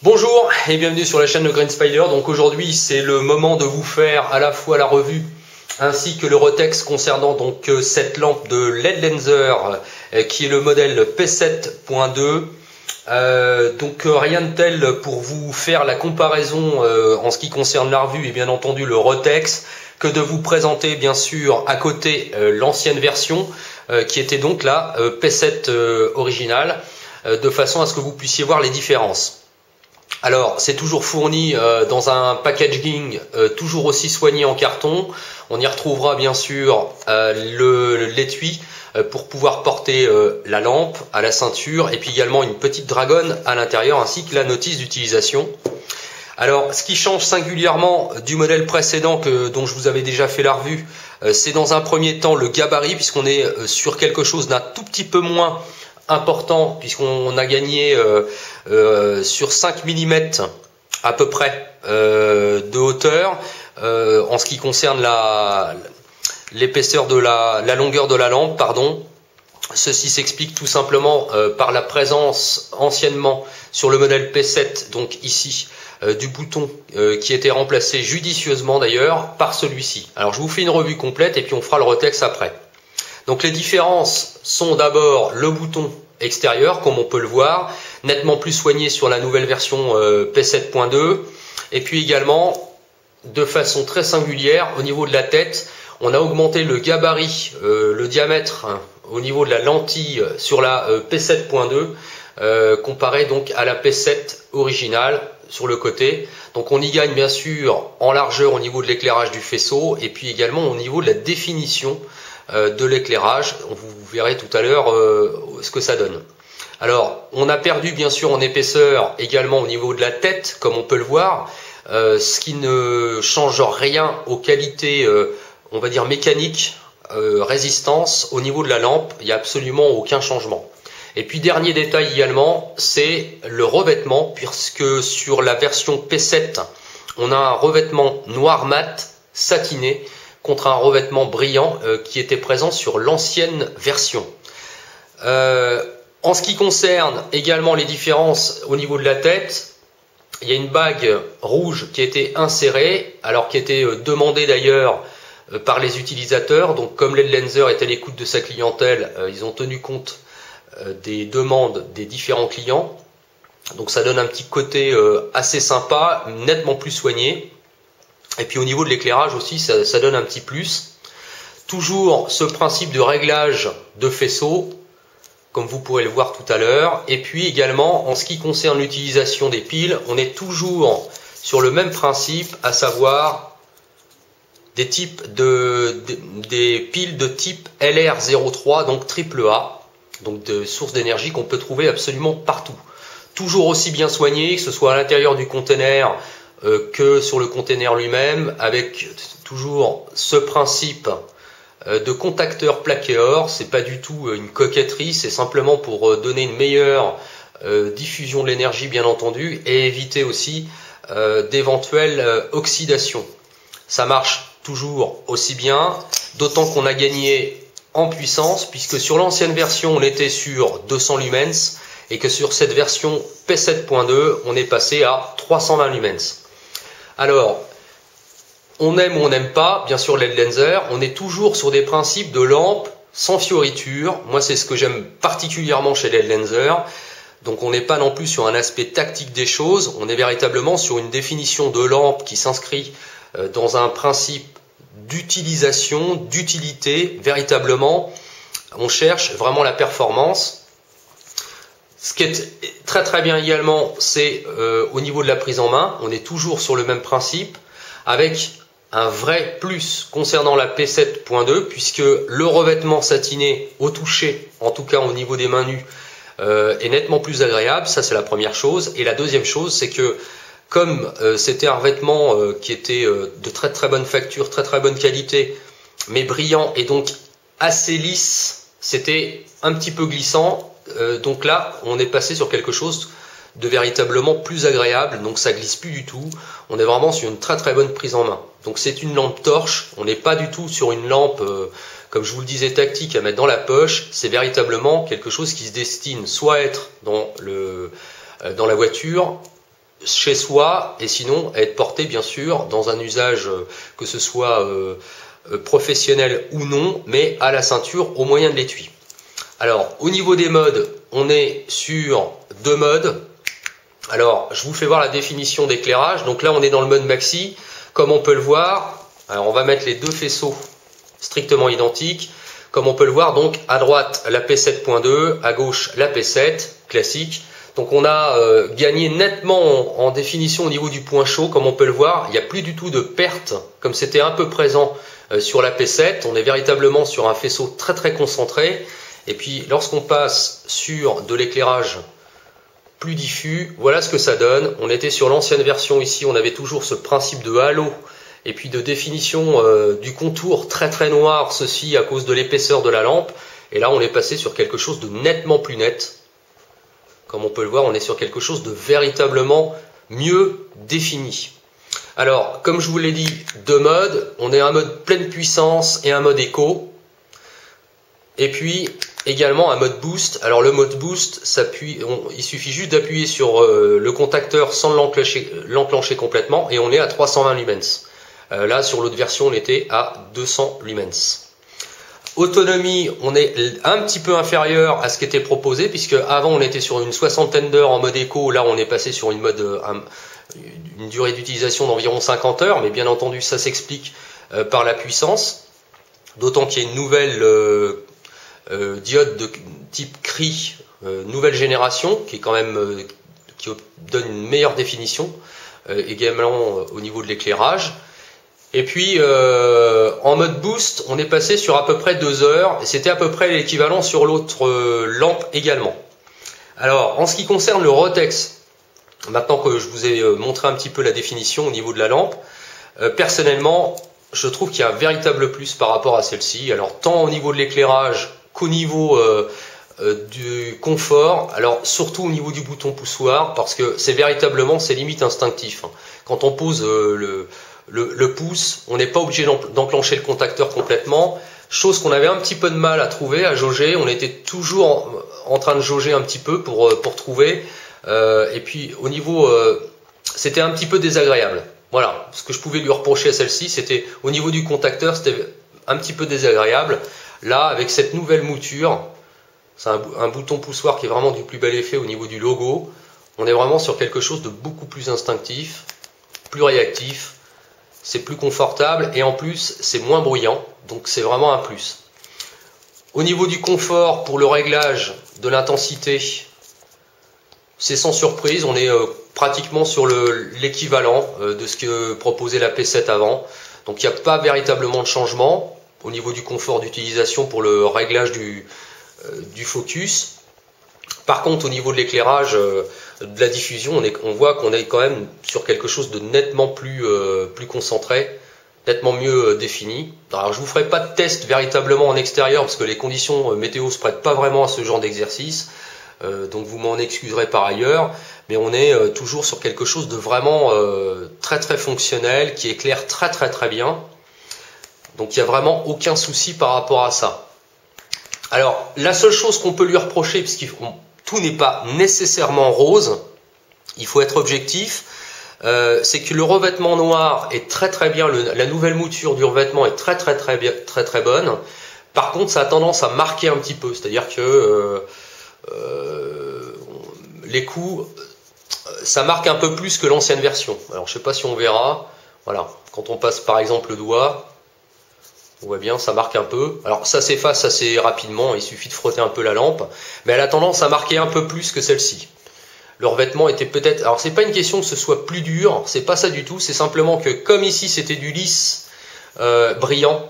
Bonjour et bienvenue sur la chaîne de Green Spider. Donc aujourd'hui c'est le moment de vous faire à la fois la revue ainsi que le retex concernant donc cette lampe de LED Lenser qui est le modèle P7.2. Donc rien de tel pour vous faire la comparaison en ce qui concerne la revue et bien entendu le retex que de vous présenter bien sûr à côté l'ancienne version qui était donc la P7 originale de façon à ce que vous puissiez voir les différences. Alors, c'est toujours fourni dans un packaging toujours aussi soigné en carton. On y retrouvera bien sûr l'étui pour pouvoir porter la lampe à la ceinture et puis également une petite dragonne à l'intérieur ainsi que la notice d'utilisation. Alors, ce qui change singulièrement du modèle précédent dont je vous avais déjà fait la revue, c'est dans un premier temps le gabarit puisqu'on est sur quelque chose d'un tout petit peu moins important puisqu'on a gagné sur 5 mm à peu près de hauteur en ce qui concerne l'épaisseur de la longueur de la lampe, pardon. Ceci s'explique tout simplement par la présence anciennement sur le modèle P7, donc ici, du bouton qui était remplacé judicieusement d'ailleurs par celui-ci. Alors je vous fais une revue complète et puis on fera le retex après. Donc les différences sont d'abord le bouton extérieur, comme on peut le voir, nettement plus soigné sur la nouvelle version P7.2. Et puis également, de façon très singulière, au niveau de la tête, on a augmenté le gabarit, le diamètre au niveau de la lentille sur la P7.2, comparé donc à la P7 originale sur le côté. Donc on y gagne bien sûr en largeur au niveau de l'éclairage du faisceau et puis également au niveau de la définition de l'éclairage. Vous verrez tout à l'heure ce que ça donne. Alors, on a perdu bien sûr en épaisseur également au niveau de la tête, comme on peut le voir, ce qui ne change rien aux qualités, on va dire mécaniques, résistance. Au niveau de la lampe, il n'y a absolument aucun changement. Et puis dernier détail également, c'est le revêtement, puisque sur la version P7, on a un revêtement noir mat, satiné, contre un revêtement brillant qui était présent sur l'ancienne version. En ce qui concerne également les différences au niveau de la tête, il y a une bague rouge qui a été insérée, alors qui était demandée d'ailleurs par les utilisateurs. Donc comme LED Lenser est à l'écoute de sa clientèle, ils ont tenu compte des demandes des différents clients. Donc ça donne un petit côté assez sympa, nettement plus soigné. Et puis au niveau de l'éclairage aussi, ça donne un petit plus. Toujours ce principe de réglage de faisceau, comme vous pourrez le voir tout à l'heure. Et puis également, en ce qui concerne l'utilisation des piles, on est toujours sur le même principe, à savoir des piles de type LR03, donc AAA, donc de sources d'énergie qu'on peut trouver absolument partout. Toujours aussi bien soigné, que ce soit à l'intérieur du container, que sur le container lui-même, avec toujours ce principe de contacteur plaqué or. C'est pas du tout une coquetterie, c'est simplement pour donner une meilleure diffusion de l'énergie bien entendu et éviter aussi d'éventuelles oxydations. Ça marche toujours aussi bien, d'autant qu'on a gagné en puissance puisque sur l'ancienne version on était sur 200 lumens et que sur cette version P7.2 on est passé à 320 lumens. Alors, on aime ou on n'aime pas, bien sûr LED Lenser, on est toujours sur des principes de lampe sans fioriture. Moi c'est ce que j'aime particulièrement chez LED Lenser. Donc on n'est pas non plus sur un aspect tactique des choses, on est véritablement sur une définition de lampe qui s'inscrit dans un principe d'utilisation, d'utilité, véritablement. On cherche vraiment la performance. Ce qui est très très bien également, c'est au niveau de la prise en main, on est toujours sur le même principe, avec un vrai plus concernant la P7.2, puisque le revêtement satiné au toucher, en tout cas au niveau des mains nues, est nettement plus agréable. Ça c'est la première chose. Et la deuxième chose, c'est que comme c'était un revêtement qui était de très très bonne facture, très très bonne qualité, mais brillant et donc assez lisse, c'était un petit peu glissant. Donc là, on est passé sur quelque chose de véritablement plus agréable, donc ça glisse plus du tout. On est vraiment sur une très très bonne prise en main. Donc c'est une lampe torche, on n'est pas du tout sur une lampe, comme je vous le disais, tactique à mettre dans la poche. C'est véritablement quelque chose qui se destine soit à être dans la voiture, chez soi et sinon être porté bien sûr dans un usage que ce soit professionnel ou non, mais à la ceinture au moyen de l'étui. Alors au niveau des modes, on est sur 2 modes. Alors je vous fais voir la définition d'éclairage. Donc là on est dans le mode maxi, comme on peut le voir. Alors on va mettre les 2 faisceaux strictement identiques. Comme on peut le voir, donc à droite la P7.2, à gauche la P7 classique. Donc on a gagné nettement en définition au niveau du point chaud, comme on peut le voir. Il n'y a plus du tout de perte, comme c'était un peu présent sur la P7. On est véritablement sur un faisceau très très concentré. Et puis lorsqu'on passe sur de l'éclairage plus diffus, voilà ce que ça donne. On était sur l'ancienne version ici, on avait toujours ce principe de halo et puis de définition du contour très très noir, ceci à cause de l'épaisseur de la lampe. Et là on est passé sur quelque chose de nettement plus net. Comme on peut le voir, on est sur quelque chose de véritablement mieux défini. Alors, comme je vous l'ai dit, 2 modes. On est un mode pleine puissance et un mode éco. Et puis, également un mode boost. Alors, le mode boost, il suffit juste d'appuyer sur le contacteur sans l'enclencher complètement. Et on est à 320 lumens. Là, sur l'autre version, on était à 200 lumens. Autonomie, on est un petit peu inférieur à ce qui était proposé, puisque avant on était sur une 60aine d'heures en mode éco, là on est passé sur une durée d'utilisation d'environ 50 heures, mais bien entendu ça s'explique par la puissance, d'autant qu'il y a une nouvelle diode de type CRI, nouvelle génération, qui est quand même qui donne une meilleure définition, également au niveau de l'éclairage. Et puis en mode boost, on est passé sur à peu près 2 heures, et c'était à peu près l'équivalent sur l'autre lampe également. Alors en ce qui concerne le Rotex, maintenant que je vous ai montré un petit peu la définition au niveau de la lampe, personnellement je trouve qu'il y a un véritable plus par rapport à celle-ci. Alors tant au niveau de l'éclairage qu'au niveau du confort, alors surtout au niveau du bouton poussoir, parce que c'est véritablement, c'est limite instinctif. Quand on pose le pouce, on n'est pas obligé d'enclencher le contacteur complètement, chose qu'on avait un petit peu de mal à trouver, à jauger. On était toujours en train de jauger un petit peu pour trouver, et puis au niveau, c'était un petit peu désagréable. Voilà, ce que je pouvais lui reprocher à celle-ci, c'était au niveau du contacteur, c'était un petit peu désagréable. Là, avec cette nouvelle mouture, c'est un bouton poussoir qui est vraiment du plus bel effet au niveau du logo. On est vraiment sur quelque chose de beaucoup plus instinctif, plus réactif. C'est plus confortable et en plus c'est moins bruyant, donc c'est vraiment un plus. Au niveau du confort, pour le réglage de l'intensité, c'est sans surprise, on est pratiquement sur l'équivalent de ce que proposait la P7 avant. Donc il n'y a pas véritablement de changement au niveau du confort d'utilisation pour le réglage du focus. Par contre, au niveau de l'éclairage, de la diffusion, on voit qu'on est quand même sur quelque chose de nettement plus concentré, nettement mieux défini. Alors, je vous ferai pas de test véritablement en extérieur parce que les conditions météo se prêtent pas vraiment à ce genre d'exercice, donc vous m'en excuserez par ailleurs. Mais on est toujours sur quelque chose de vraiment très très fonctionnel, qui éclaire très très très bien. Donc il n'y a vraiment aucun souci par rapport à ça. Alors, la seule chose qu'on peut lui reprocher, puisque tout n'est pas nécessairement rose, il faut être objectif, c'est que le revêtement noir est très très bien, la nouvelle mouture du revêtement est très très bonne. Par contre, ça a tendance à marquer un petit peu, c'est-à-dire que les coups, ça marque un peu plus que l'ancienne version. Alors, je ne sais pas si on verra, voilà, quand on passe par exemple le doigt, on voit bien, ça marque un peu. Alors ça s'efface assez rapidement, il suffit de frotter un peu la lampe, mais elle a tendance à marquer un peu plus que celle-ci. Le revêtement était peut-être... Alors c'est pas une question que ce soit plus dur, c'est pas ça du tout, c'est simplement que comme ici c'était du lisse brillant,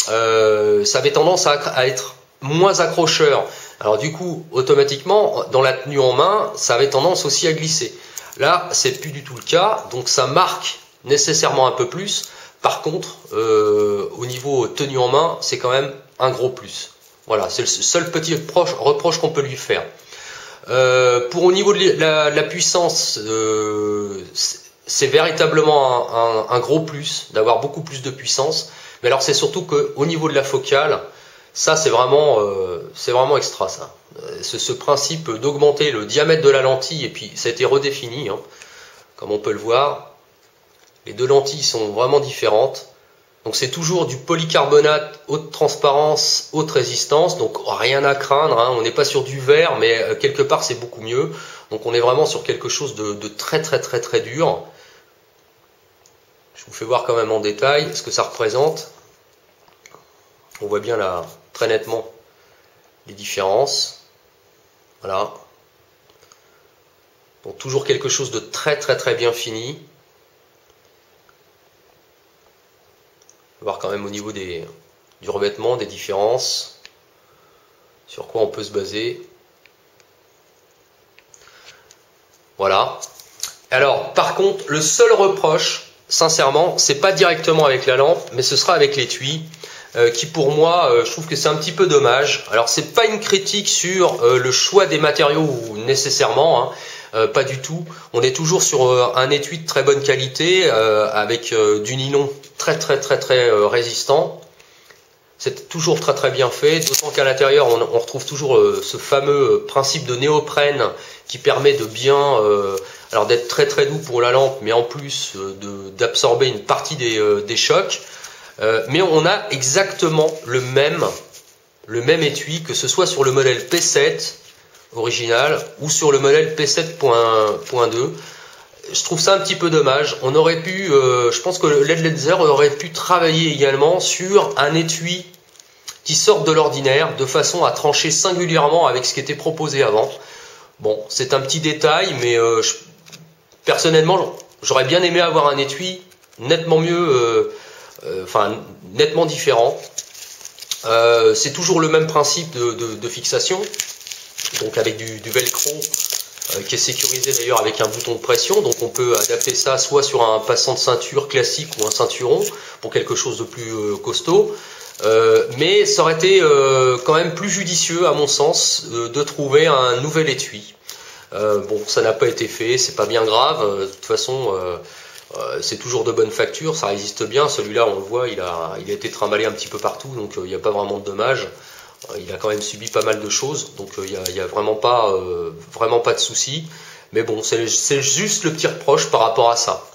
ça avait tendance à être moins accrocheur. Alors du coup, automatiquement, dans la tenue en main, ça avait tendance aussi à glisser. Là, c'est plus du tout le cas, donc ça marque nécessairement un peu plus. Par contre, au niveau tenue en main, c'est quand même un gros plus. Voilà, c'est le seul petit reproche qu'on peut lui faire. Pour au niveau de la puissance, c'est véritablement un gros plus, d'avoir beaucoup plus de puissance. Mais alors c'est surtout qu'au niveau de la focale, ça c'est vraiment extra ça. Ce principe d'augmenter le diamètre de la lentille, et puis ça a été redéfini, hein. comme on peut le voir. Les deux lentilles sont vraiment différentes. Donc c'est toujours du polycarbonate, haute transparence, haute résistance, donc rien à craindre, hein. On n'est pas sur du verre, mais quelque part c'est beaucoup mieux. Donc on est vraiment sur quelque chose de très très très très dur. Je vous fais voir quand même en détail ce que ça représente. On voit bien là très nettement les différences. Voilà. Donc toujours quelque chose de très très très bien fini. Voir quand même au niveau du revêtement, des différences, sur quoi on peut se baser. Voilà. Alors, par contre, le seul reproche, sincèrement, c'est pas directement avec la lampe, mais ce sera avec l'étui, qui pour moi, je trouve que c'est un petit peu dommage. Alors, c'est pas une critique sur le choix des matériaux nécessairement, hein. Pas du tout. On est toujours sur un étui de très bonne qualité avec du nylon très très très très résistant. C'est toujours très très bien fait, d'autant qu'à l'intérieur on retrouve toujours ce fameux principe de néoprène qui permet de bien, alors d'être très très doux pour la lampe, mais en plus d'absorber une partie des chocs. Mais on a exactement le même étui, que ce soit sur le modèle P7 original ou sur le modèle P7.2. Je trouve ça un petit peu dommage. On aurait pu, je pense que LED Laser aurait pu travailler également sur un étui qui sorte de l'ordinaire, de façon à trancher singulièrement avec ce qui était proposé avant. Bon, c'est un petit détail, mais personnellement, j'aurais bien aimé avoir un étui nettement mieux, nettement différent. C'est toujours le même principe de fixation. Donc avec du velcro qui est sécurisé d'ailleurs avec un bouton de pression, donc on peut adapter ça soit sur un passant de ceinture classique ou un ceinturon pour quelque chose de plus costaud, mais ça aurait été quand même plus judicieux à mon sens de trouver un nouvel étui. Bon, ça n'a pas été fait, c'est pas bien grave, de toute façon c'est toujours de bonne facture, ça résiste bien. Celui-là on le voit, il a été trimballé un petit peu partout, donc il n'y a pas vraiment de dommages. Il a quand même subi pas mal de choses, donc il n'y a vraiment pas de souci. Mais bon, c'est juste le petit reproche par rapport à ça.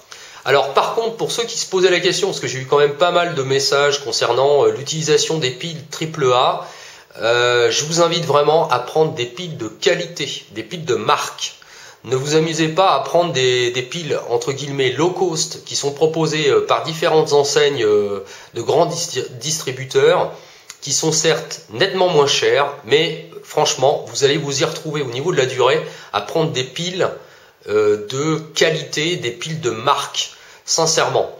Alors par contre, pour ceux qui se posaient la question, parce que j'ai eu quand même pas mal de messages concernant l'utilisation des piles AAA, je vous invite vraiment à prendre des piles de qualité, des piles de marque. Ne vous amusez pas à prendre des piles entre guillemets low cost qui sont proposées par différentes enseignes de grands distributeurs, qui sont certes nettement moins chers, mais franchement, vous allez vous y retrouver au niveau de la durée à prendre des piles de qualité, des piles de marque, sincèrement.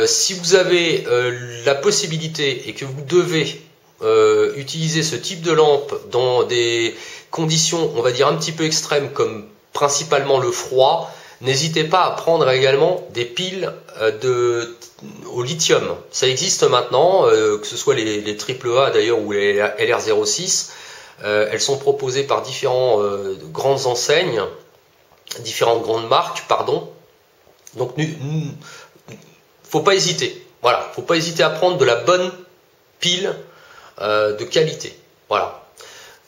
Si vous avez la possibilité et que vous devez utiliser ce type de lampe dans des conditions, on va dire, un petit peu extrêmes, comme principalement le froid, n'hésitez pas à prendre également des piles au lithium. Ça existe maintenant, que ce soit les AAA d'ailleurs ou les LR06. Elles sont proposées par différentes grandes enseignes, différentes grandes marques, pardon. Donc, faut pas hésiter. Voilà, faut pas hésiter à prendre de la bonne pile de qualité. Voilà.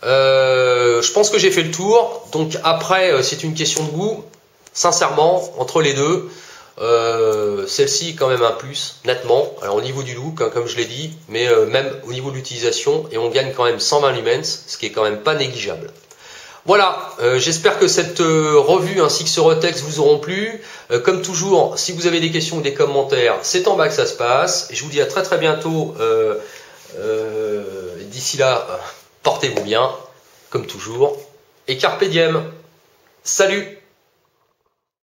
Je pense que j'ai fait le tour. Donc après, c'est une question de goût. Sincèrement, entre les deux, celle-ci est quand même un plus, nettement. Alors au niveau du look, hein, comme je l'ai dit, mais même au niveau de l'utilisation, et on gagne quand même 120 lumens, ce qui est quand même pas négligeable. Voilà, j'espère que cette revue ainsi que ce retexte vous auront plu. Comme toujours, si vous avez des questions ou des commentaires, c'est en bas que ça se passe. Et je vous dis à très très bientôt. D'ici là, portez-vous bien, comme toujours. Et carpe diem. Salut!